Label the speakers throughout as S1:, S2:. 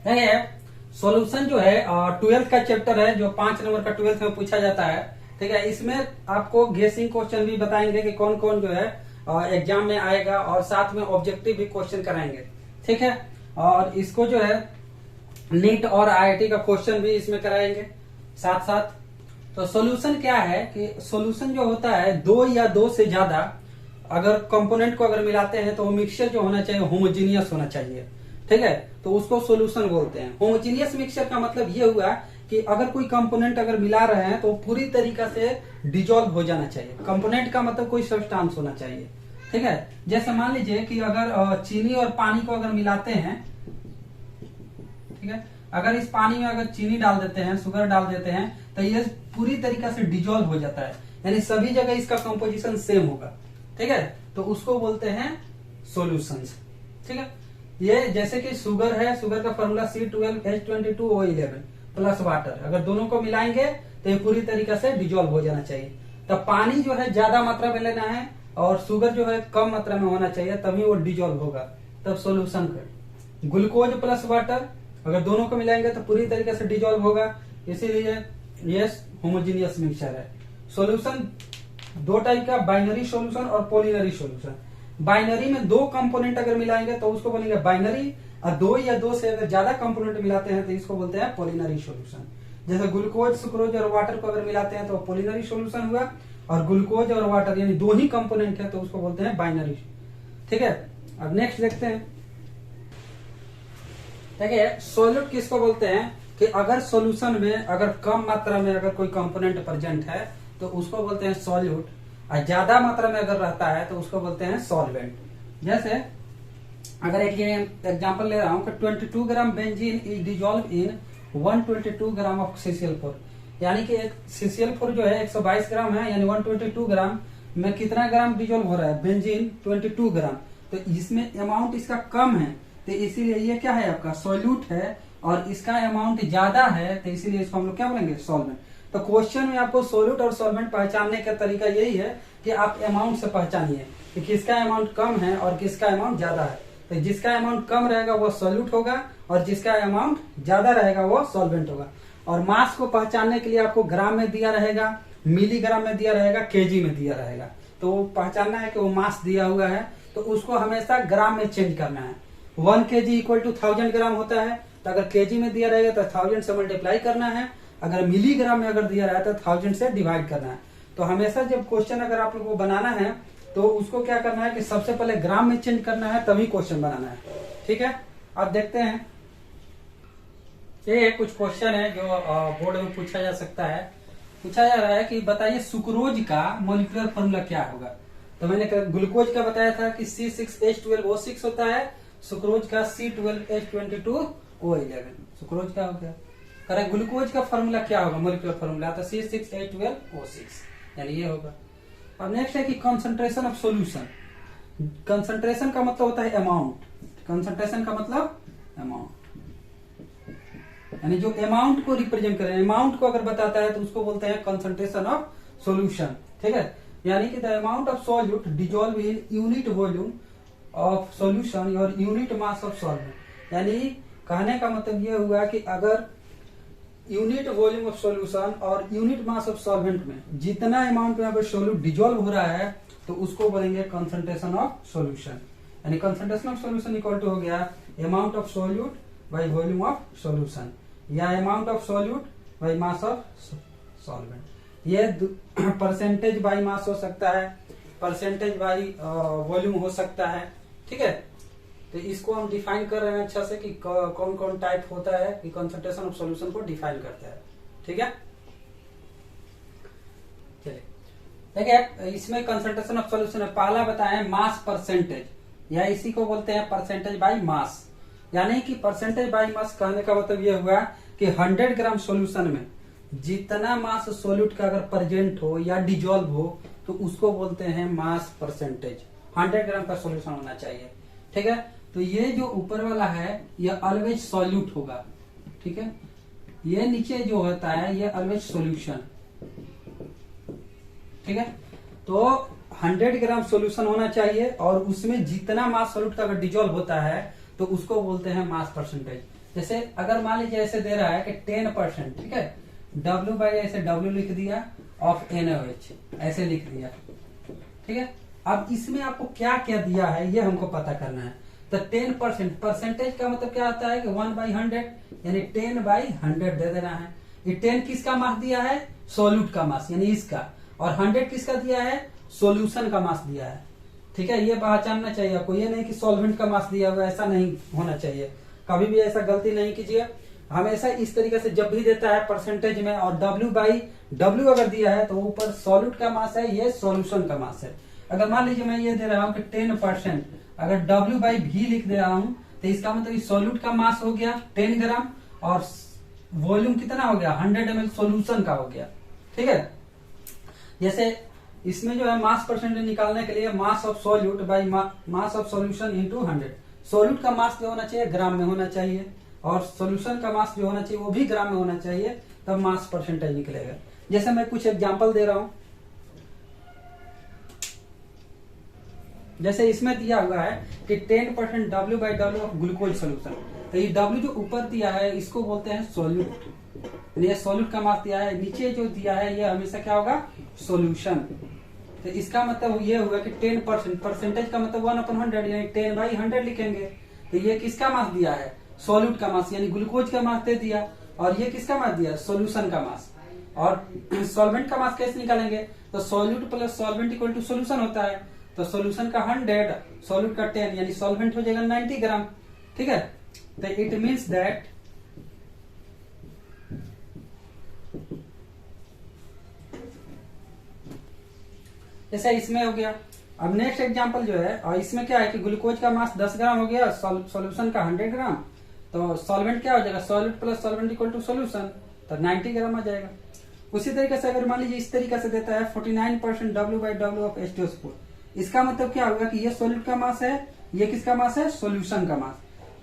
S1: देखिए सॉल्यूशन जो है 12th का चैप्टर है, जो 5 नंबर का 12th में पूछा जाता है। ठीक है, इसमें आपको गेसिंग क्वेश्चन भी बताएंगे कि कौन कौन जो है एग्जाम में आएगा, और साथ में ऑब्जेक्टिव भी क्वेश्चन कराएंगे। ठीक है, और इसको जो है नीट और आईआईटी का क्वेश्चन भी इसमें कराएंगे साथ साथ। तो सॉल्यूशन क्या है कि सॉल्यूशन जो होता है दो या दो से ज्यादा अगर कंपोनेंट को अगर मिलाते हैं तो वो मिक्सचर जो होना चाहिए होमोजीनियस होना चाहिए। ठीक है, तो उसको सॉल्यूशन बोलते हैं। होमोजीनियस मिक्सचर का मतलब ये हुआ कि अगर कोई कंपोनेंट अगर मिला रहे हैं तो पूरी तरीका से डिजोल्व हो जाना चाहिए। कंपोनेंट का मतलब कोई सब्सटेंस होना चाहिए। ठीक है, जैसे मान लीजिए कि अगर चीनी और पानी को अगर मिलाते हैं, ठीक है, अगर इस पानी में अगर चीनी डाल देते हैं, शुगर डाल देते हैं, तो ये पूरी तरीका से डिजोल्व हो जाता है, यानी सभी जगह इसका कंपोजिशन सेम होगा। ठीक है, तो उसको बोलते हैं सॉल्यूशंस। ठीक है, ये जैसे कि शुगर है, शुगर का फॉर्मूला C12H22O11 प्लस वाटर, अगर दोनों को मिलाएंगे तो ये पूरी तरीका से डिजोल्व हो जाना चाहिए। तब पानी जो है ज्यादा मात्रा में लेना है और शुगर जो है कम मात्रा में होना चाहिए, तभी वो डिजोल्व होगा, तब सॉल्यूशन कर। ग्लूकोज प्लस वाटर अगर दोनों को मिलाएंगे तो पूरी तरीके से डिजोल्व होगा, इसीलिए ये होमोजीनियस मिक्सचर है। सॉल्यूशन दो टाइप का, बाइनरी सॉल्यूशन और पॉलिनरी सॉल्यूशन। बाइनरी में दो कंपोनेंट अगर मिलाएंगे तो उसको बोलेंगे बाइनरी, और दो या दो से अगर ज्यादा कंपोनेंट मिलाते हैं तो इसको बोलते हैं पॉलिनरी सॉल्यूशन। जैसे ग्लूकोज, सुक्रोज और वाटर को अगर मिलाते हैं तो पॉलिनरी सॉल्यूशन हुआ, और ग्लूकोज और वाटर यानी दो ही कंपोनेंट है तो उसको बोलते हैं बाइनरी। ठीक है, अब नेक्स्ट देखते हैं। देखिए सॉल्यूट किसको बोलते हैं कि अगर सॉल्यूशन में अगर कम मात्रा में अगर कोई कंपोनेंट प्रेजेंट है तो उसको बोलते हैं सॉल्यूट, और ज्यादा मात्रा में अगर रहता है तो उसको बोलते हैं सॉल्वेंट। जैसे अगर एक एग्जांपल ले रहा हूं कि 22 gram benzene is dissolve in 122 gram of CCl4, यानी कि एक CCl4 जो है 122 ग्राम है, यानी 122 ग्राम में कितना ग्राम डिजोल्व हो रहा है, बेंजीन 22 ग्राम। तो इसमें अमाउंट इसका कम है, तो इसीलिए ये क्या है आपका सॉल्यूट है, और इसका अमाउंट ज्यादा है तो इसीलिए इसको हम लोग क्या बोलेंगे, सॉल्वेंट। तो क्वेश्चन में आपको सॉल्यूट और सॉल्वेंट पहचानने का तरीका यही है कि आप अमाउंट से पहचानिए कि किसका अमाउंट कम है और किसका अमाउंट ज्यादा है। तो जिसका अमाउंट कम रहेगा वो सॉल्यूट होगा, और जिसका अमाउंट ज्यादा रहेगा वो सॉल्वेंट होगा। और मास को पहचानने के लिए आपको ग्राम में दिया रहेगा, मिलीग्राम में दिया रहेगा, केजी में दिया रहेगा। तो पहचानना है कि वो मास दिया हुआ है तो उसको हमेशा ग्राम में चेंज करना है। 1 kg इक्वल टू 1000 ग्राम होता है, तो अगर केजी में दिया रहेगा तो 1000 से मल्टीप्लाई करना है, अगर मिलीग्राम में अगर दिया रहा है तो 1000 से डिवाइड करना है। तो हमेशा जब क्वेश्चन अगर आप लोग को बनाना है तो उसको क्या करना है कि सबसे पहले ग्राम में चेंज करना है, तभी क्वेश्चन बनाना है। ठीक है, अब देखते हैं। ये कुछ क्वेश्चन है जो बोर्ड में पूछा जा सकता है। पूछा जा रहा है कि बताइए सुक्रोज का मॉलिक्यूलर फॉर्मूला क्या होगा। तो मैंने ग्लूकोज का बताया था कि C6H12O6 होता है, सुक्रोज का C12H22O11। सुक्रोज का हो गया, करें ग्लूकोज का फॉर्मूला क्या होगा, मॉलिक्यूलर फॉर्मूला तो C6H12O6, यानी ये होगा। अब नेक्स्ट है कि कंसंट्रेशन ऑफ सॉल्यूशन। कंसंट्रेशन का मतलब होता है अमाउंट, कंसंट्रेशन का मतलब अमाउंट, यानी जो अमाउंट को रिप्रेजेंट करें, अमाउंट को अगर बताता है तो उसको बोलते हैं कंसंट्रेशन ऑफ सॉल्यूशन। ठीक है, यानी कि the amount of solute dissolve in unit volume of solution और यूनिट मास ऑफ सॉल्वेंट। यानी कहने का मतलब ये हुआ कि अगर यूनिट वॉल्यूम ऑफ सॉल्यूशन और यूनिट मास ऑफ सॉल्वेंट में जितना अमाउंट में अगर सॉल्यूट डिजोल्व हो रहा है तो उसको बोलेंगे कंसंट्रेशन ऑफ सॉल्यूशन। यानी concentration of solution equal to हो गया amount of solute by volume of solution, या amount of solute by mass of solvent. ये परसेंटेज बाय मास हो सकता है, परसेंटेज बाय वॉल्यूम हो सकता है। ठीक है, तो इसको हम डिफाइन कर रहे हैं अच्छा से कि कौन कौन टाइप होता है कि कंसंट्रेशन ऑफ सॉल्यूशन को डिफाइन करता है। ठीक है, चलिए देखिए इसमें कंसंट्रेशन ऑफ सॉल्यूशन है। पहला बताएं मास परसेंटेज, या इसी को बोलते हैं परसेंटेज बाय मास। यानी कि परसेंटेज बाय मास कहने का मतलब ये हुआ कि 100 ग्राम सॉल्यूशन में जितना मास सॉल्यूट का अगर प्रेजेंट हो या डिजोल्व हो तो उसको बोलते हैं मास परसेंटेज। 100 ग्राम का सॉल्यूशन होना चाहिए। ठीक है, तो ये जो ऊपर वाला है ये ऑलवेज सॉल्यूट होगा। ठीक है, ये नीचे जो होता है ये ऑलवेज सॉल्यूशन। ठीक है, तो 100 ग्राम सॉल्यूशन होना चाहिए और उसमें जितना मास सॉल्यूट का अगर डिजोल्व होता है तो उसको बोलते हैं मास परसेंटेज। जैसे अगर मान लीजिए ऐसे दे रहा है कि 10%, ठीक है, W बाई ऐसे W लिख दिया ऑफ NaOH ऐसे लिख दिया, ठीक है। अब इसमें आपको क्या क्या दिया है ये हमको पता करना है। तो 10%, परसेंटेज का मतलब क्या होता है कि 1/100 यानी 10/100 दे देना है। ये 10 किसका मास दिया है? सॉल्यूट का मास यानी इसका, और 100 किसका दिया है? सॉल्यूशन का मास दिया है, ठीक है। ये पहचानना चाहिए आपको, ये नहीं कि सॉल्वेंट का मास दिया हुआ, ऐसा नहीं होना चाहिए। कभी भी ऐसा गलती नहीं कीजिए। हमेशा इस तरीके से जब भी देता है परसेंटेज में और W/W अगर दिया है तो ऊपर सॉल्यूट का मास है, ये सॉल्यूशन का मास है। अगर मान लीजिए मैं ये दे रहा हूँ कि 10%, अगर W/V लिख दे रहा हूँ तो इसका मतलब सॉल्यूट का मास हो गया 10 ग्राम और वॉल्यूम कितना हो गया? 100 ml सॉल्यूशन का हो गया, ठीक है। जैसे इसमें जो है मास परसेंटेज निकालने के लिए mass of solute by mass of solution into 100। Solute का मास जो होना चाहिए ग्राम में होना चाहिए और सॉल्यूशन का मास जो होना चाहिए वो भी ग्राम में होना चाहिए, तब मास परसेंटेज निकलेगा। जैसे मैं कुछ एग्जांपल दे रहा हूं, जैसे इसमें दिया हुआ है कि 10% W/W ऑफ ग्लूकोज सोल्यूशन। तो ये W जो ऊपर दिया है इसको बोलते हैं सॉल्यूट, ये सॉल्यूट का मास दिया है। नीचे जो दिया है ये हमेशा क्या होगा? सॉल्यूशन। तो इसका मतलब ये हुआ कि 10%, परसेंटेज का मतलब 1/100 यानी 10/100 लिखेंगे। तो ये किसका मास दिया है? सॉल्यूट का मास यानी ग्लूकोज का मास दे दिया, और ये किसका मास दिया? सॉल्यूशन का मास। और सॉल्वेंट का मास कैसे निकालेंगे? तो solute plus solvent equal to solution होता है। तो सॉल्यूशन का 100, सॉल्यूट का 10 यानी सॉल्वेंट हो जाएगा 90 ग्राम, ठीक है। तो इट मीन्स दैट जैसे इसमें हो गया। अब नेक्स्ट एग्जांपल जो है, और इसमें क्या है कि ग्लूकोज का मास 10 ग्राम हो गया, सॉल्यूशन का 100 ग्राम, तो सॉल्वेंट क्या हो जाएगा? Solute plus solvent equal to solution, तो 90 ग्राम आ जाएगा। उसी तरीके से अगर मान लीजिए इस तरीके से देता है 49% W/W ऑफ H2SO4, इसका मतलब क्या होगा कि ये सॉल्यूट का मास है, ये किसका मास है? सॉल्यूशन का मास,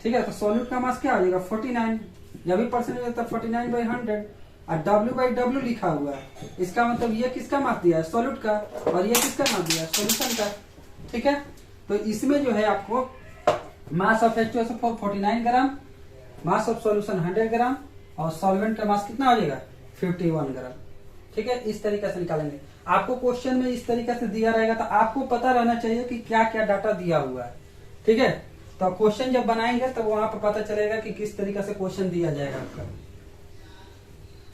S1: ठीक है। तो सॉल्यूट का मास क्या हो जाएगा? 49, जब भी परसेंटेज होता है 49/100 और W/W लिखा हुआ है, इसका मतलब ये किसका मास दिया है? सॉल्यूट का, और ये किसका मास दिया है? सॉल्यूशन का, ठीक है। तो इसमें जो है आपको mass of H2SO4 49 gram, mass of solution 100 ग्राम और सॉल्वेंट का मास कितना हो जाएगा? 51 ग्राम, ठीक है। इस तरीके से निकालेंगे। आपको क्वेश्चन में इस तरीके से दिया रहेगा तो आपको पता रहना चाहिए कि क्या क्या डाटा दिया हुआ है, ठीक है। तो क्वेश्चन जब बनाएंगे तब वहां पर पता चलेगा कि किस तरीके से क्वेश्चन दिया जाएगा आपका।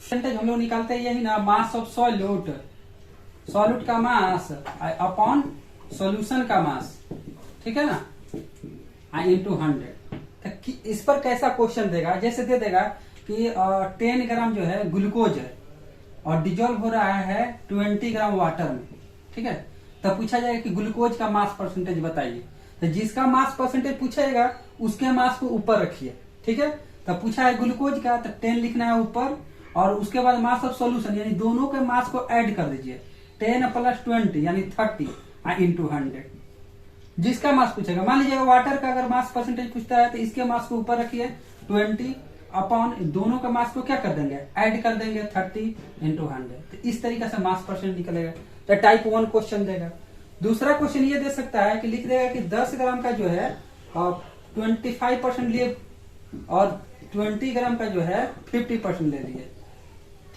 S1: परसेंटेज हम लोग निकालते हैं यही ना, मास ऑफ सॉल्यूट, सॉल्यूट का मास अपॉन सॉल्यूशन का मास, ठीक है ना, इंटू 100। इस पर कैसा क्वेश्चन देगा? जैसे दे देगा कि 10 ग्राम जो है ग्लूकोज है और डिजोल्व हो रहा है 20 ग्राम वाटर में, ठीक है। तब पूछा जाएगा कि ग्लूकोज का मास परसेंटेज बताइए। तो जिसका मास परसेंटेज पूछेगा उसके मास को ऊपर रखिए, ठीक है। तब पूछा है ग्लूकोज का, तो 10 लिखना है ऊपर, और उसके बाद मास ऑफ सॉल्यूशन यानी दोनों के मास को ऐड कर दीजिए, 10 + 20 यानी 30 इंटू 100। जिसका मास पूछेगा, मान लीजिएगा वाटर का अगर मास परसेंटेज पूछता है तो इसके मास को ऊपर रखिए 20 अपॉन दोनों का मास को क्या कर देंगे? ऐड कर देंगे 30 इंटू 100। तो इस तरीके से मास परसेंट निकलेगा। तो टाइप 1 क्वेश्चन देगा। दूसरा क्वेश्चन ये दे सकता है कि लिख देगा कि 10 ग्राम का जो है 25% लिए और 20 ग्राम का जो है 50% ले लिए,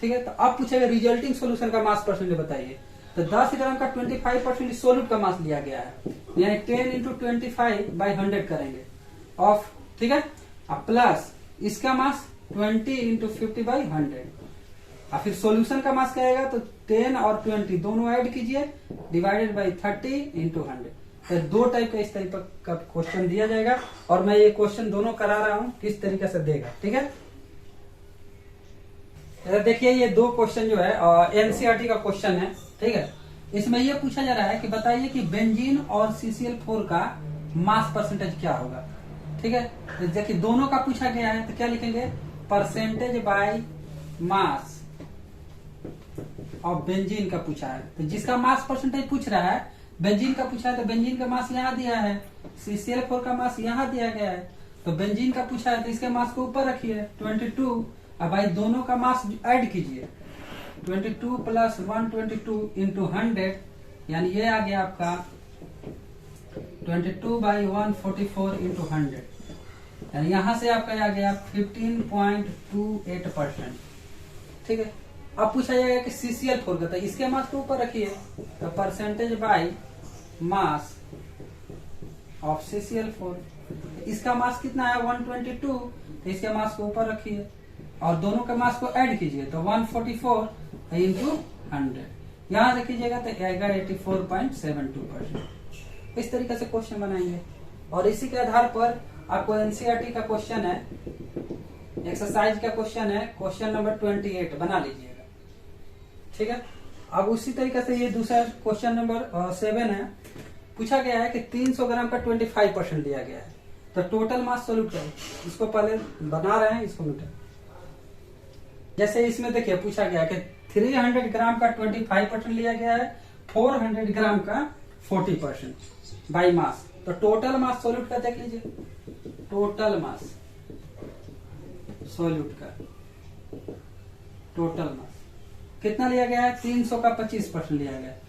S1: ठीक है। तो अब पूछेगा रिजल्टिंग सोल्यूशन का मास परसेंटेज बताइए। तो 10 ग्राम का 25% सॉल्यूट का मास लिया गया है, यानी 10 इंटू 25/100 करेंगे ऑफ, ठीक है। अब प्लस इसका मास 20 इंटू 50/100, और फिर सॉल्यूशन का मास क्या आएगा? तो 10 और 20 दोनों ऐड कीजिए डिवाइडेड बाई 30 इंटू 100। तो दो टाइप का इस तरीके का क्वेश्चन दिया जाएगा, और मैं ये क्वेश्चन दोनों करा रहा हूं किस तरीके से देगा, ठीक है। देखिए ये दो क्वेश्चन जो है एनसीईआरटी का क्वेश्चन है, ठीक है। इसमें ये पूछा जा रहा है कि बताइए कि बेंजीन और CCl4 का मास परसेंटेज क्या होगा, ठीक है। तो देखिए दोनों का पूछा गया है, तो क्या लिखेंगे? परसेंटेज बाय मास और बेंजीन का पूछा है। तो जिसका मास परसेंटेज पूछ रहा है, बेंजीन का पूछा है, तो बेंजीन का मास यहाँ दिया है, CCl4 का मास यहाँ दिया गया है। तो बेंजीन का पूछा है तो इसके मास को ऊपर रखिए 22। अब भाई दोनों का मास ऐड कीजिए 22 + 122 इंटू 100, यानी ये आ गया आपका 22/144 इंटू 100, यानी यहां से आपका आ गया 15.28%। ठीक है, अब पूछा जाएगा कि CCl4 का, तो इसके मास को ऊपर रखिए, तो percentage by mass of CCl4। इसका मास कितना है 122, तो इसके मास को ऊपर रखिए और दोनों के मास को ऐड कीजिए, तो 144 इंटू 100 यहां से कीजिएगा तो आएगा 84.72%। इस तरीके से क्वेश्चन बनाएंगे और इसी के आधार पर आपको NCERT का क्वेश्चन है, एक्सरसाइज का क्वेश्चन है, क्वेश्चन नंबर 28 बना लीजिएगा। ठीक है, अब उसी तरीके से ये दूसरा क्वेश्चन नंबर 7 है। पूछा गया है कि 300 ग्राम का 25% दिया गया है, तो टोटल मास सोल्यूट है। इसको पहले बना रहे हैं, इसको मिटा। जैसे इसमें देखिए पूछा गया है कि 300 ग्राम का 25% लिया गया है, 400 ग्राम का 40% बाई मास। तो टोटल मास सोल्यूट का देख लीजिए, टोटल मास सोल्यूट का टोटल मास कितना लिया गया है, 300 का 25% लिया गया है,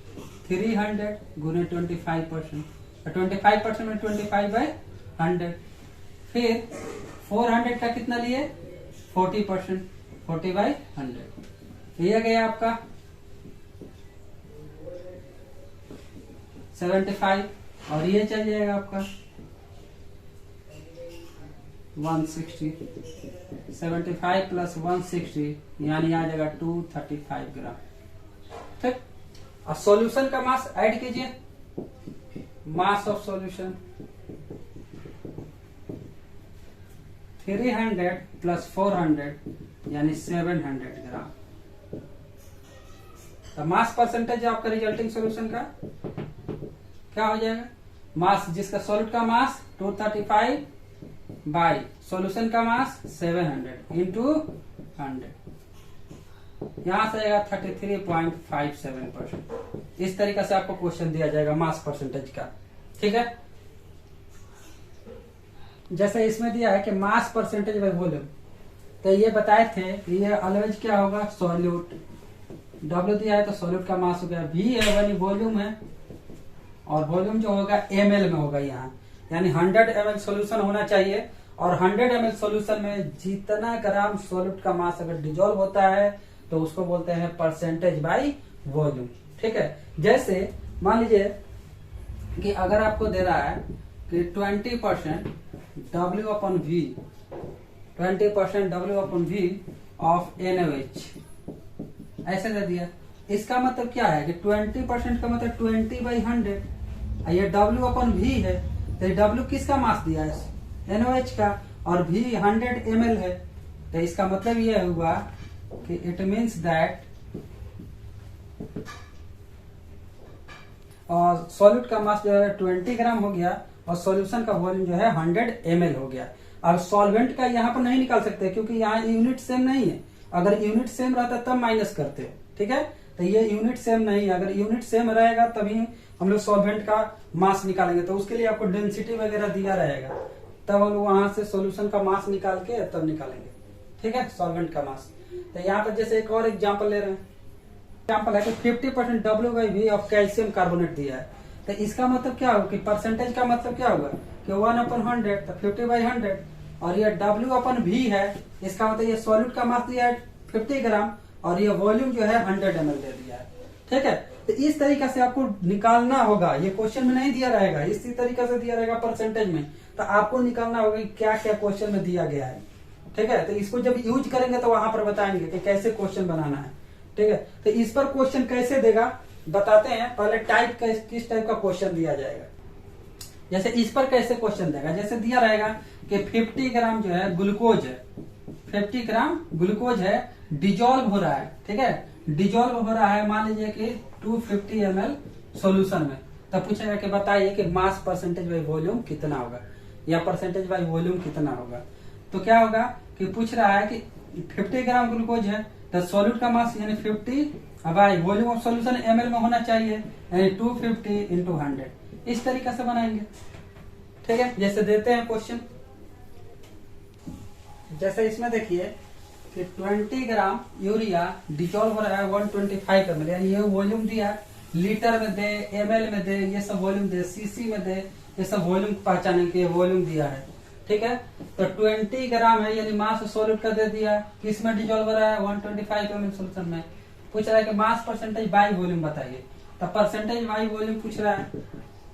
S1: 300 गुने 25%, 25% में 25/100। फिर 400 का कितना लिए 40%, 40/100 ये गया आपका 75 और ये चल जाएगा आपका 160। 75 प्लस 160 यानी आ जाएगा 235 ग्राम। ठीक, और सॉल्यूशन का मास ऐड कीजिए, मास ऑफ सॉल्यूशन 300 प्लस 400 यानी 700 ग्राम। तो मास परसेंटेज आपका रिजल्टिंग सॉल्यूशन का क्या हो जाएगा, मास जिसका सॉल्यूट का मास 235 बाई सॉल्यूशन का मास 700 इंटू 100 यहां से आएगा 33.57%। इस तरीके से आपको क्वेश्चन दिया जाएगा मास परसेंटेज का। ठीक है, जैसे इसमें दिया है कि मास परसेंटेज बाय वॉल्यूम, तो ये बताए थे कि ये ऑलवेज क्या होगा, सॉल्यूट। W दिया है तो सॉल्यूट का मास हो गया, V है यानी वॉल्यूम है, और वॉल्यूम जो होगा ml में होगा यहाँ, यानी 100 ml सॉल्यूशन होना चाहिए। और 100 ml सॉल्यूशन में जितना ग्राम सॉल्यूट का मास अगर डिजोल्व होता है तो उसको बोलते हैं परसेंटेज बाय वॉल्यूम। ठीक है, जैसे मान लीजिए कि अगर आपको दे रहा है कि 20% W/V, 20% W/V ऑफ NaOH ऐसे दे दिया। इसका मतलब क्या है कि 20% का मतलब 20/100, ये W/V है, तो W किसका मास दिया है, NaOH का, और V 100 ml है। तो इसका मतलब यह हुआ कि इट मीन्स दैट और सॉल्यूट का मास जो है 20 ग्राम हो गया और सॉल्यूशन का वॉल्यूम जो है 100 ml हो गया। अब सॉल्वेंट का यहाँ पर नहीं निकाल सकते क्योंकि यहाँ यूनिट सेम नहीं है। अगर यूनिट सेम रहता तब माइनस करते हो। ठीक है, तो ये यूनिट सेम नहीं है। अगर यूनिट सेम रहेगा तभी हम लोग सॉल्वेंट का मास निकालेंगे, तो उसके लिए आपको डेंसिटी वगैरह दिया रहेगा, तब हम लोग वहां से सॉल्यूशन का मास निकाल के तब निकालेंगे। ठीक है, सॉल्वेंट का मास। तो यहाँ पर जैसे एक और एग्जाम्पल ले रहे हैं, एग्जाम्पल है कि 50% W/V ऑफ कैल्शियम कार्बोनेट दिया है। तो इसका मतलब क्या होगा कि परसेंटेज का मतलब क्या होगा कि 1/100, तो 50/100, और ये W/V है, इसका मतलब ये सॉल्यूट का मास दिया है 50 ग्राम और ये वॉल्यूम जो है 100 ml दे दिया है। ठीक है, तो इस तरीके से आपको निकालना होगा। ये क्वेश्चन में नहीं दिया रहेगा, इसी तरीके से दिया रहेगा परसेंटेज में, तो आपको निकालना होगा कि क्या क्या क्वेश्चन में दिया गया है। ठीक है, तो इसको जब यूज करेंगे तो वहां पर बताएंगे कि कैसे क्वेश्चन बनाना है। ठीक है, तो इस पर क्वेश्चन कैसे देगा बताते हैं। पहले टाइप किस टाइप का क्वेश्चन दिया जाएगा। जैसे इस पर कैसे क्वेश्चन देगा, जैसे दिया रहेगा कि 50 ग्राम जो है ग्लूकोज है, 50 ग्राम ग्लूकोज है, डिजोल्व हो रहा है। ठीक है, डिजोल्व हो रहा है मान लीजिए कि 250 ml सॉल्यूशन में, तब पूछेगा कि बताइए कि मास परसेंटेज बाय वॉल्यूम कितना होगा या परसेंटेज बाय वॉल्यूम कितना होगा। तो क्या होगा कि पूछ रहा है कि 50 ग्राम ग्लूकोज है तो सॉल्यूट का मास यानी 50 bye volume of solution ml में होना चाहिए, यानी 250 इंटू 100। इस तरीके से बनाएंगे। ठीक है, जैसे देते हैं क्वेश्चन, जैसे इसमें देखिए कि 20 ग्राम यूरिया डिजोल्व हो रहा है 125 ml, यानी ये वॉल्यूम दिया, लीटर में दे, ml में दे, ये सब वॉल्यूम दे, सीसी में दे, ये सब वॉल्यूम पहचाने के वॉल्यूम दिया है। ठीक है। तो 20 ग्राम है यानी मास सॉल्यूट का दे दिया, किस में डिजोल्व हो रहा है 125 ml सोल्यूशन में। पूछ रहा है कि मास परसेंटेज बाई वॉल्यूम बताइए, तो परसेंटेज बाई वॉल्यूम पूछ रहा है,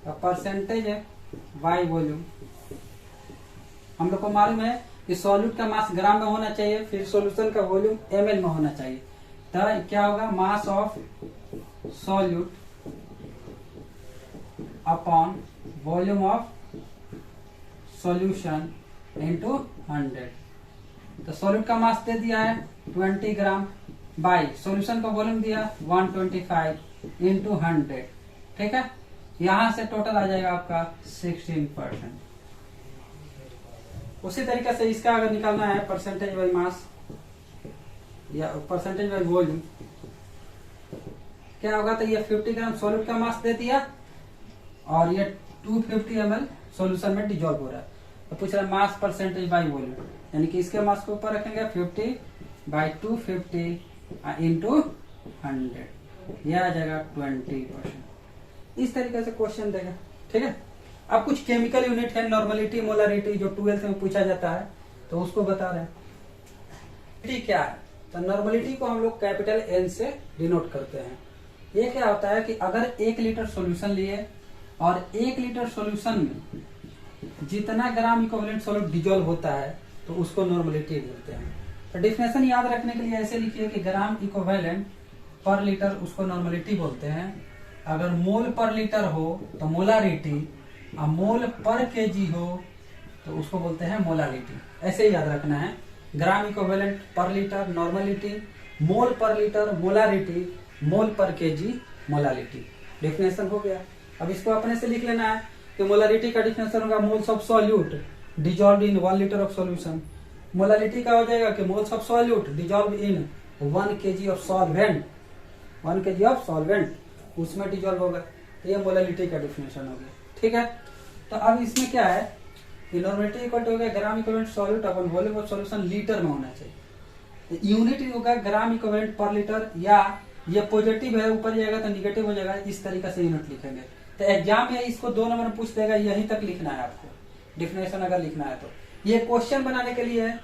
S1: तो परसेंटेज बाई वॉल्यूम हम लोग को मालूम है कि सॉल्यूट का मास ग्राम में होना चाहिए, फिर सॉल्यूशन का वॉल्यूम ml में होना चाहिए। तो क्या होगा, mass of solute upon volume of solution into 100। तो सॉल्यूट का मास दे दिया है 20 ग्राम बाई सॉल्यूशन का वॉल्यूम दिया 125 इंटू 100, ठीक है। यहां से टोटल आ जाएगा आपका 16%। उसी तरीके से इसका अगर निकालना है परसेंटेज बाई मास या परसेंटेज बाई वॉल्यूम, क्या होगा, तो ये 50 ग्राम सॉल्यूट का मास दे दिया और ये 250 ml सॉल्यूशन में डिजोल्व हो रहा है। तो पूछ रहा है मास परसेंटेज बाई वॉल्यूम, यानी कि इसके मास को ऊपर रखेंगे 50 बाई 250 इंटू 100, यह आ जाएगा 20%। इस तरीके से क्वेश्चन देगा, ठीक है। अब कुछ केमिकल यूनिट है, नॉर्मलिटी, मोलरिटी, जो 12th में पूछा जाता है, तो उसको बता रहे हैं। क्या है, तो नॉर्मलिटी को हम लोग कैपिटल N से डिनोट करते हैं। ये क्या होता है कि अगर 1 लीटर सॉल्यूशन लिए और 1 लीटर सॉल्यूशन में जितना ग्राम इक्विवेलेंट सॉल्यूट डिजोल्व होता है तो उसको नॉर्मलिटी बोलते हैं। तो डेफिनेशन याद रखने के लिए ऐसे लिखिए कि ग्राम इक्विवेलेंट पर लीटर उसको नॉर्मलिटी बोलते हैं। अगर मोल पर लीटर हो तो मोलारिटी, और मोल पर केजी हो तो उसको बोलते हैं मोलालिटी। ऐसे ही याद रखना है, gram equivalent per litre normality, mole per litre molarity, मोल पर केजी मोलालिटी। डेफिनेशन हो गया। अब इसको अपने से लिख लेना है कि मोलारिटी का डेफिनेशन होगा moles of solute dissolve in 1 litre of solution. Molality का हो जाएगा कि moles of solute dissolve in 1 kg of solvent, 1 kg of solvent उसमें डिजॉल्व होगा। तो ये मोलालिटी का डेफिनेशन हो गया, ठीक है। तो अब इसमें क्या है, नॉर्मलिटी इक्वल टू हो गया gram equivalent solute upon volume of solution litre में होना चाहिए। यूनिट होगा ग्राम इक्विवेलेंट पर लीटर, या ये पॉजिटिव है ऊपर जाएगा तो निगेटिव हो जाएगा, इस तरीके से यूनिट लिखेंगे। तो एग्जाम में इसको 2 नंबर में पूछ देगा, यहीं तक लिखना है आपको डिफिनेशन अगर लिखना है तो। ये क्वेश्चन बनाने के लिए है।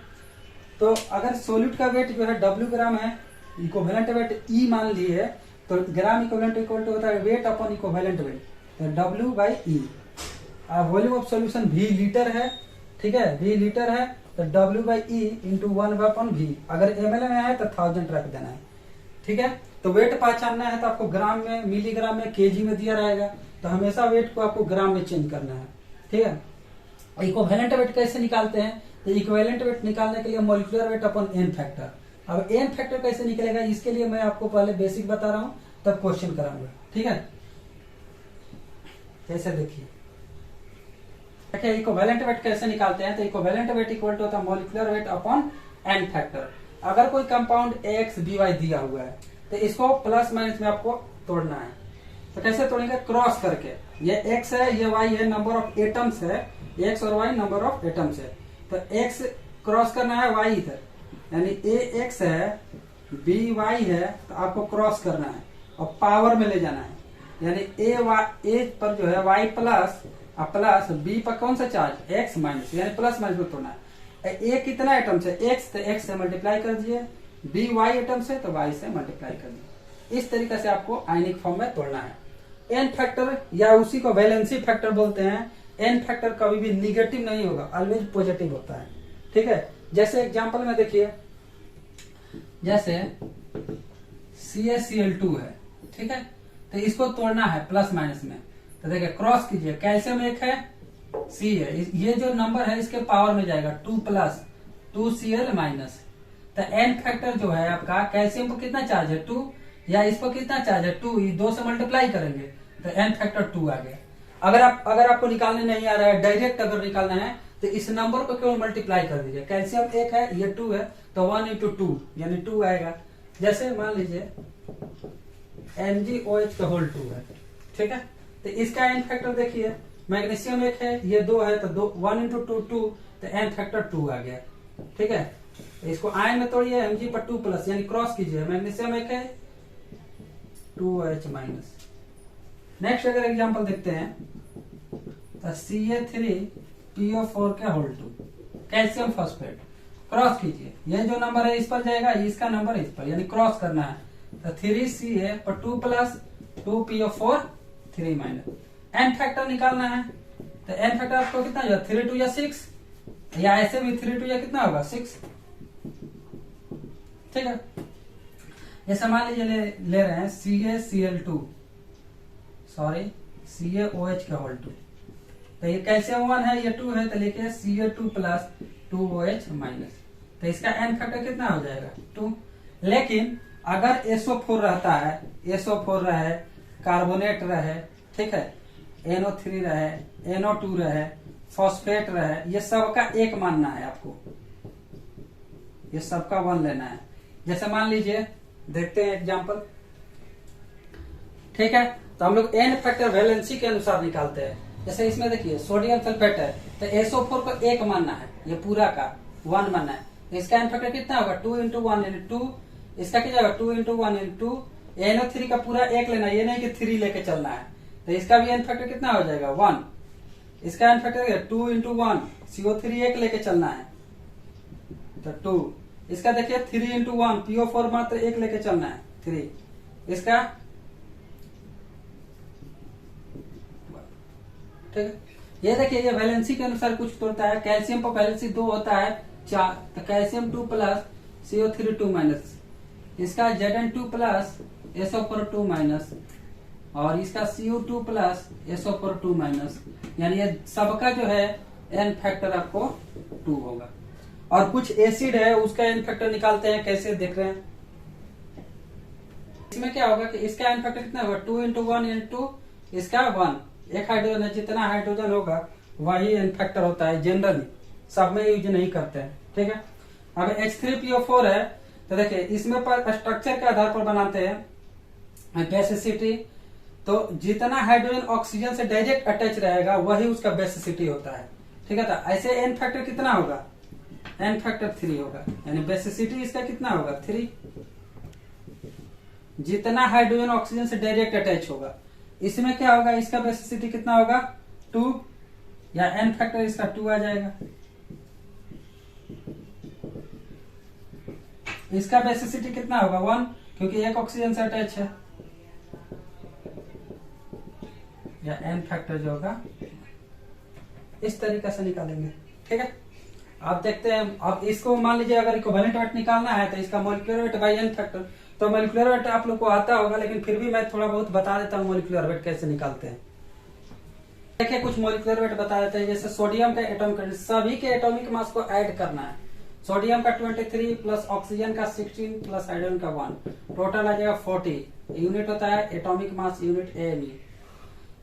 S1: तो अगर सॉल्यूट का वेट जो है W ग्राम है, इक्विवेलेंट वेट E मान ली है, तो ग्राम इक्विवेलेंट इक्वल टू होता है वेट अपॉन इक्विवेलेंट वेट, तो W by E। Volume of solution V litre है, ठीक है, V लीटर है, तो W by E into 1/V। अगर ml में है तो 1000 रख देना है, ठीक है। तो वेट पहचानना है तो आपको ग्राम में, मिलीग्राम में, केजी में दिया रहेगा, तो हमेशा वेट को आपको ग्राम में चेंज करना है, ठीक है। इक्विवेलेंट वेट कैसे निकालते हैं, तो इक्विवेलेंट वेट निकालने के लिए molecular weight upon n factor. अब n फैक्टर कैसे निकलेगा, इसके लिए मैं आपको पहले बेसिक बता रहा हूं, तब क्वेश्चन कराऊंगा, ठीक है। कैसे देखिए, देखिए इक्विवेलेंट वेट कैसे निकालते हैं। तो इक्विवेलेंट वेट इक्वल टू होता है molecular weight upon n factor. अगर कोई कंपाउंड AX/BY दिया हुआ है तो इसको प्लस माइनस में आपको तोड़ना है। तो कैसे तोड़ेंगे, क्रॉस करके। ये X है, ये Y है, नंबर ऑफ एटम्स है, X और Y नंबर ऑफ एटम्स है। तो X क्रॉस करना है Y इधर, यानी AX है, BY है, तो आपको क्रॉस करना है और पावर में ले जाना है, यानी A पर जो है Y प्लस और प्लस B पर कौन सा चार्ज X माइनस, यानी प्लस माइनस में तोड़ना है। A कितना एटम्स है X, तो X से मल्टीप्लाई कर दीजिए, B Y एटम्स है तो Y से मल्टीप्लाई कर दीजिए। इस तरीके से आपको आयनिक फॉर्म में तोड़ना है। n फैक्टर या उसी को वैलेंसी फैक्टर बोलते हैं। n फैक्टर कभी भी निगेटिव नहीं होगा, ऑलवेज पॉजिटिव होता है, ठीक है। जैसे एग्जांपल में देखिए, जैसे CaCl2 है, ठीक है, तो इसको तोड़ना है प्लस माइनस में। तो देखिए क्रॉस कीजिए, कैल्शियम एक है, C है, ये जो नंबर है इसके पावर में जाएगा 2 प्लस 2Cl माइनस। तो n फैक्टर जो है आपका, कैल्शियम पर कितना चार्ज है 2, या इस पर कितना चार्ज है 2, ये 2 से मल्टीप्लाई करेंगे तो n फैक्टर 2 आ गया। अगर आपको निकालने नहीं आ रहा है, डायरेक्ट अगर निकालना है तो इस नंबर को केवल मल्टीप्लाई कर दीजिए। कैल्शियम 1 है, ये 2 है, तो 1 इंटू 2 यानी 2 आएगा। जैसे मान लीजिए MgOH का होल 2 है, ठीक है, तो इसका n फैक्टर देखिए, मैग्नीशियम 1 है, ये 2 है, तो 1 इंटू 2 2, तो n फैक्टर 2 आ गया, ठीक है। तो इसको आयन में तोड़िए, Mg पर 2 प्लस यानी क्रॉस कीजिए, मैग्नीशियम 1 है, 2H माइनस। नेक्स्ट अगर एग्जांपल देखते हैं, तो Ca3 PO4 के होल 2 कैल्शियम फॉस्फेट क्रॉस कीजिए। ये जो नंबर है इस पर जाएगा, इसका नंबर इस पर, यानी क्रॉस करना है। तो 3Ca पर 2 plus 2PO4 3 minus N factor निकालना है। तो एन फैक्टर आपको कितना होगा 3 2 या 6, या ऐसे भी 3 2 या कितना होगा 6। ठीक है, जैसे मान लीजिए ले रहे हैं CaCl2 सॉरी CaOH के होल 2। तो ये कैल्शियम 1 है, ये 2 है, तो लेके Ca2 प्लस 2OH माइनस। तो इसका एन फैक्टर कितना हो जाएगा 2। लेकिन अगर SO4 रहता है, SO4 रहे, कार्बोनेट रहे, ठीक है, NO3 रहे, NO2 रहे, फॉस्फेट रहे, ये सबका एक मानना है आपको, ये सबका 1 लेना है। जैसे मान लीजिए देखते हैं एग्जांपल, ठीक है। तो हम लोग एन फैक्टर वैलेंसी के अनुसार निकालते हैं। जैसे इसमें देखिए सोडियम सल्फेट है, तो SO4 को 1 मानना है, ये पूरा का 1 मानना है। तो इसका एन फैक्टर कितना होगा 2 इंटू 1 इंटू 2, इसका क्या जाएगा 2 इंटू 1 इंटू NO3 का पूरा 1 लेना, ये नहीं कि 3 लेके चलना है। तो इसका भी एन फैक्टर कितना हो जाएगा 1। इसका एन फैक्टर 2 इंटू 1, CO3 1 लेके चलना है तो 2। इसका देखिए 3 इंटू 1, PO4 मात्र 1 लेके चलना है 3। इसका ठीक है, ये देखिए ये वैलेंसी के अनुसार कुछ होता है। कैल्शियम पर वैलेंसी 2 होता है 4, तो कैल्शियम 2 प्लस CO3 2 माइनस, इसका Zn2 प्लस SO4 2 माइनस, और इसका Cu2 प्लस SO4 2 माइनस, यानी ये सबका जो है एन फैक्टर आपको 2 होगा। और कुछ एसिड है उसका एन फैक्टर निकालते हैं, कैसे देख रहे हैं। इसमें क्या होगा कि इसका एन फैक्टर कितना होगा 2 इंटू 1 इंटू इसका 1। एक हाइड्रोजन है, जितना हाइड्रोजन होगा वही एन फैक्टर होता है, जनरली सब में यूज नहीं करते हैं। ठीक है, अब H3PO4 है, तो देखिए इसमें पर स्ट्रक्चर के आधार पर बनाते हैं बेसिसिटी। तो जितना हाइड्रोजन ऑक्सीजन से डायरेक्ट अटैच रहेगा वही उसका बेसिसिटी होता है। ठीक है, तो ऐसे एन फैक्टर कितना होगा, एन फैक्टर 3 होगा, यानी बेसिसिटी इसका कितना होगा 3। जितना हाइड्रोजन ऑक्सीजन से डायरेक्ट अटैच होगा, इसमें क्या होगा, इसका बेसिसिटी कितना होगा 2, या एन फैक्टर इसका 2 आ जाएगा। इसका बेसिसिटी कितना होगा 1, क्योंकि एक ऑक्सीजन से अटैच है, या एन फैक्टर जो होगा इस तरीके से निकालेंगे। ठीक है, आप देखते हैं। अब इसको मान लीजिए अगर इक्विवेलेंट वेट निकालना है तो इसका molecular weight by N factor, तो मोलिकुलर वेट आप लोग को आता होगा, लेकिन फिर भी मैं थोड़ा बहुत बता देता हूँ मोलिकुलर वेट कैसे निकालते हैं। देखिए कुछ मोलिकुलर वेट बता देते हैं। जैसे सोडियम का एटॉमिक, सभी के एटॉमिक मास को ऐड करना है। सोडियम का 23 प्लस ऑक्सीजन का 16 प्लस हाइड्रोजन का 1, टोटल आ जाएगा 40। यूनिट होता है एटॉमिक मास यूनिट AMU।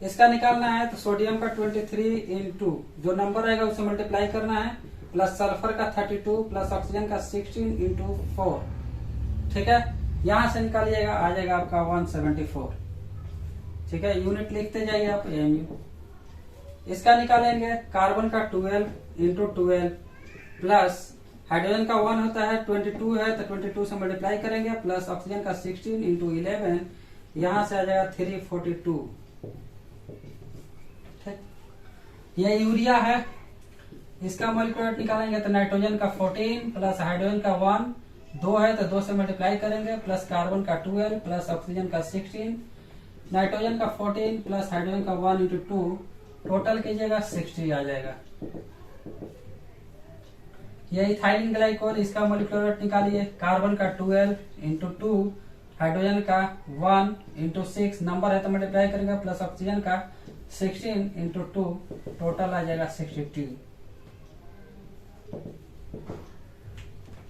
S1: इसका निकालना है तो सोडियम का 23 इंटू जो नंबर आएगा उससे मल्टीप्लाई करना है, प्लस सल्फर का 32 प्लस ऑक्सीजन का 16 इंटू 4। ठीक है, यहां से निकालिएगा, आ जाएगा आपका 174। ठीक है, यूनिट लिखते जाइए आप AMU। इसका निकालेंगे कार्बन का 12 इंटू 12 प्लस हाइड्रोजन का 1 होता है 22 है, तो 22 से मल्टीप्लाई करेंगे, प्लस ऑक्सीजन का 16 इंटू 11, यहां से आ जाएगा 342। ठीक, ये यूरिया है। इसका मोलिकुलर वेट निकालेंगे तो नाइट्रोजन का 14 प्लस हाइड्रोजन का 1, 2 है तो 2 से मल्टीप्लाई करेंगे, प्लस कार्बन का 12 प्लस ऑक्सीजन का 16, नाइट्रोजन का 14 प्लस हाइड्रोजन का 1 इंटू 2, टोटल कीजिएगा 60 आ जाएगा। ये इथाइलिन ग्लाइकोल, इसका मोलिकुलर वेट निकालिए, कार्बन का 12 इंटू 2, हाइड्रोजन का 1 इंटू 6, नंबर है तो मल्टीप्लाई करेंगे, प्लस ऑक्सीजन का 16 इंटू 2, टोटल आ जाएगा 62।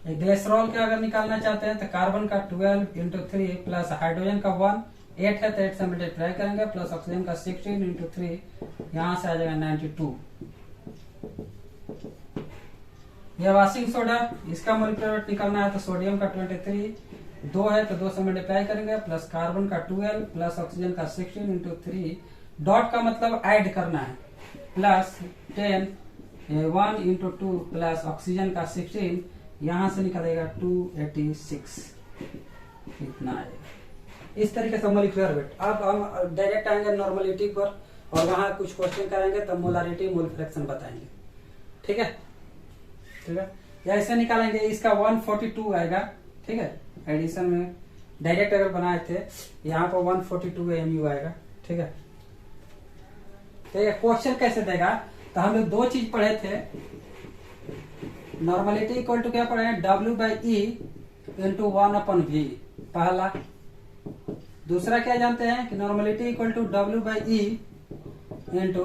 S1: ग्लिसरॉल के अगर निकालना चाहते हैं तो कार्बन का 12 इंटू 3 प्लस हाइड्रोजन का 1, 8 है तो 8 से मल्टीप्लाई करेंगे, प्लस ऑक्सीजन का 16 इंटू 3, यहां से आ जाएगा 92। यह वाशिंग सोडा, इसका मोलिकुलर वेट निकालना है तो सोडियम का 23, 2 है तो 2 से मल्टीप्लाई करेंगे, प्लस कार्बन का 12 प्लस ऑक्सीजन का 16 इंटू 3, डॉट का मतलब ऐड करना है, प्लस 10 1 इंटू 2 प्लस ऑक्सीजन का 16, यहां से निकलेगा 286, इतना आएगा। इस तरीके से मोलिकुलर वेट। अब हम डायरेक्ट आएंगे नॉर्मलिटी पर, और वहां कुछ क्वेश्चन करेंगे तब मोलारिटी मोल फ्रैक्शन बताएंगे। ठीक है, ठीक है। या ऐसे निकालेंगे, इसका 142 आएगा, ठीक है। एडिशन में डायरेक्ट अगर बनाए थे, यहाँ पर 142 एमयू आएगा, ठीक है। तो ये क्वेश्चन कैसे देगा, तो हम लोग दो चीज पढ़े थे। नॉर्मलिटी इक्वल टू क्या पढ़े हैं, W/E इंटू 1/V पहला। दूसरा क्या जानते हैं कि normality equal to W/E into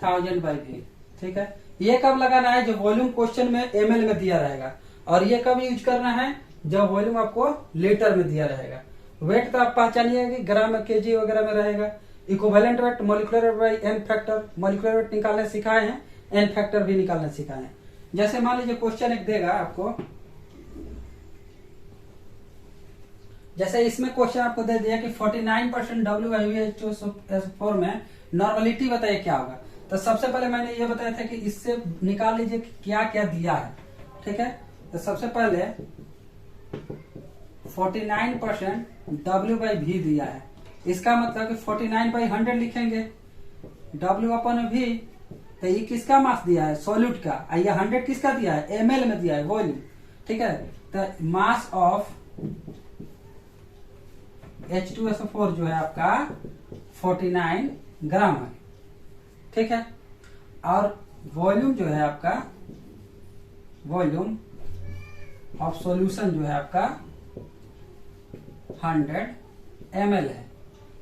S1: 1000/V, ठीक है। ये कब लगाना है, जो वॉल्यूम क्वेश्चन में ml में दिया रहेगा, और ये कब यूज करना है, जब वॉल्यूम आपको लीटर में दिया रहेगा। वेट तो आप पहचानिए कि ग्राम केजी वगैरह में रहेगा। Equivalent weight, molecular weight by N factor, molecular weight निकालने सिखाए हैं, एन फैक्टर भी निकालने सिखाए हैं। जैसे मान लीजिए क्वेश्चन एक देगा आपको, जैसे इसमें क्वेश्चन आपको दे दिया कि 49% W/H2SO4 में नॉर्मलिटी बताइए क्या होगा। तो सबसे पहले मैंने ये बताया था कि इससे निकाल लीजिए कि क्या क्या दिया है, ठीक है। तो सबसे पहले 49% W/V दिया है, इसका मतलब कि 49/100 लिखेंगे W/V। तो ये किसका मास दिया है, सॉल्यूट का, ये 100 किसका दिया है, ml में दिया है, वॉल्यूम, ठीक है। तो मास ऑफ H2SO4 जो है आपका 49 ग्राम है, ठीक है। और वॉल्यूम जो है आपका, वॉल्यूम ऑफ सॉल्यूशन जो है आपका 100 ml है।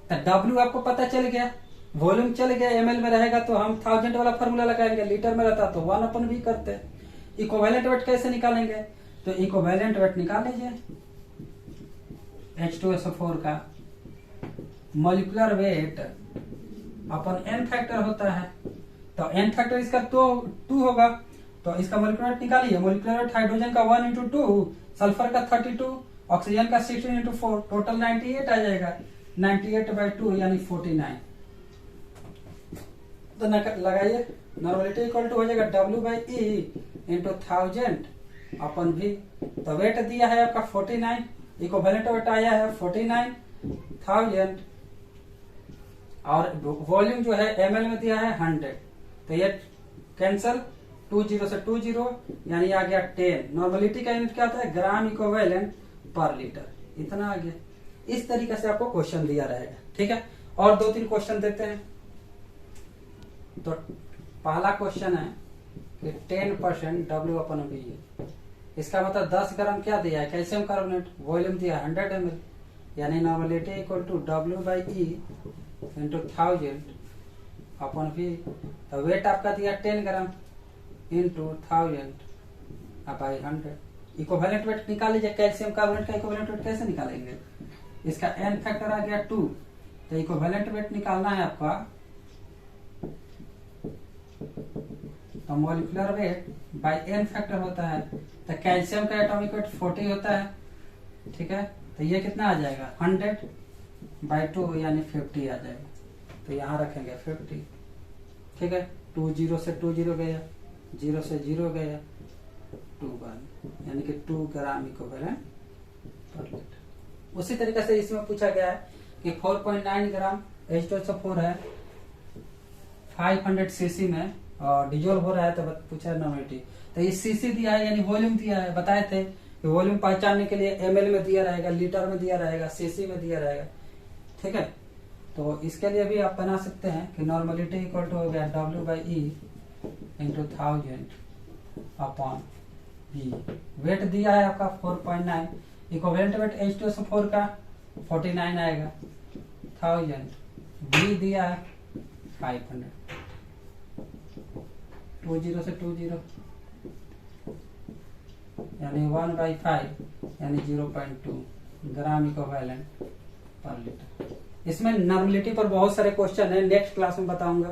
S1: तो W आपको पता चल गया, वॉल्यूम चल गया, ml में रहेगा तो हम 1000 वाला फॉर्मूला लगाएंगे, लीटर में रहता तो 1/V करते। इक्विवेलेंट वेट कैसे निकालेंगे, तो इक्विवेलेंट वेट निकाल लीजिए H2SO4 का, मॉलिक्यूलर वेट अपन n फैक्टर होता है, तो n फैक्टर इसका तो 2 होगा, तो इसका मॉलिक्यूलर वेट निकालिए। मॉलिक्यूलर वेट हाइड्रोजन का 1 × 2, सल्फर का 32, ऑक्सीजन का 16 × 4, टोटल 98 आ जाएगा। 98/2 यानी 49। तो लगाइए, नॉर्मलिटी इक्वल टू हो जाएगा W/E इंटू 1000/V। तो वेट दिया है आपका 49, इक्विवेलेंट वेट आया है 49,000, और वॉल्यूम जो है ml में दिया है 100। तो ये कैंसल, 20 से 20 यानी आ गया 10। नॉर्मलिटी का यूनिट क्या होता है, ग्राम इक्विवेलेंट पर लीटर, इतना आ गया। इस तरीके से आपको क्वेश्चन दिया रहेगा, ठीक है। और 2-3 क्वेश्चन देते हैं। तो पहला क्वेश्चन है कि 10% W/V, इसका मतलब 10 ग्राम क्या दिया है, कैल्शियम कार्बोनेट, वॉल्यूम दिया 100 ml, यानी normality equal to W/E into 1000/V। तो वेट आपका दिया 10 ग्राम इंटू 1000/100। इक्विवेलेंट वेट निकाल लीजिए, कैल्शियम कार्बोनेट का इक्विवेलेंट वेट कैसे निकालेंगे, इसका n फैक्टर आ गया 2, तो इक्विवेलेंट वेट निकालना है आपका, तो molecular weight by n factor होता है। तो कैल्शियम का एटॉमिक वेट 40 होता है, ठीक है। तो ये कितना आ जाएगा, 100/2 यानी 50 आ जाएगा। तो यहाँ रखेंगे 50, ठीक है। 20 से 20 गया, 0 से 0 गया, 2 यानी कि 2 ग्राम इक्विवेलेंट पर लीटर। उसी तरीके से इसमें पूछा गया है कि 4.9 ग्राम H2SO4 है, 500 cc में और डिजोल्व हो रहा है, तो पूछा है नॉर्मलिटी। तो ये cc दिया है यानी वॉल्यूम दिया है, बताए थे कि वॉल्यूम पहचानने के लिए ml में दिया रहेगा, लीटर में दिया रहेगा, cc में दिया रहेगा, ठीक है। तो इसके लिए भी आप बना सकते हैं कि नॉर्मलिटी इक्वल टू हो गया W/E इंटू 1000/V। वेट दिया है आपका 4.9, इक्विवेलेंट वेट H2SO4 का 49 आएगा, 1000, V दिया है 500, 20 से 20 यानी 1/5 यानी 0.2 ग्राम इक्विवेलेंट पर लीटर। इसमें नॉर्मलिटी पर बहुत सारे क्वेश्चन है, नेक्स्ट क्लास में बताऊंगा।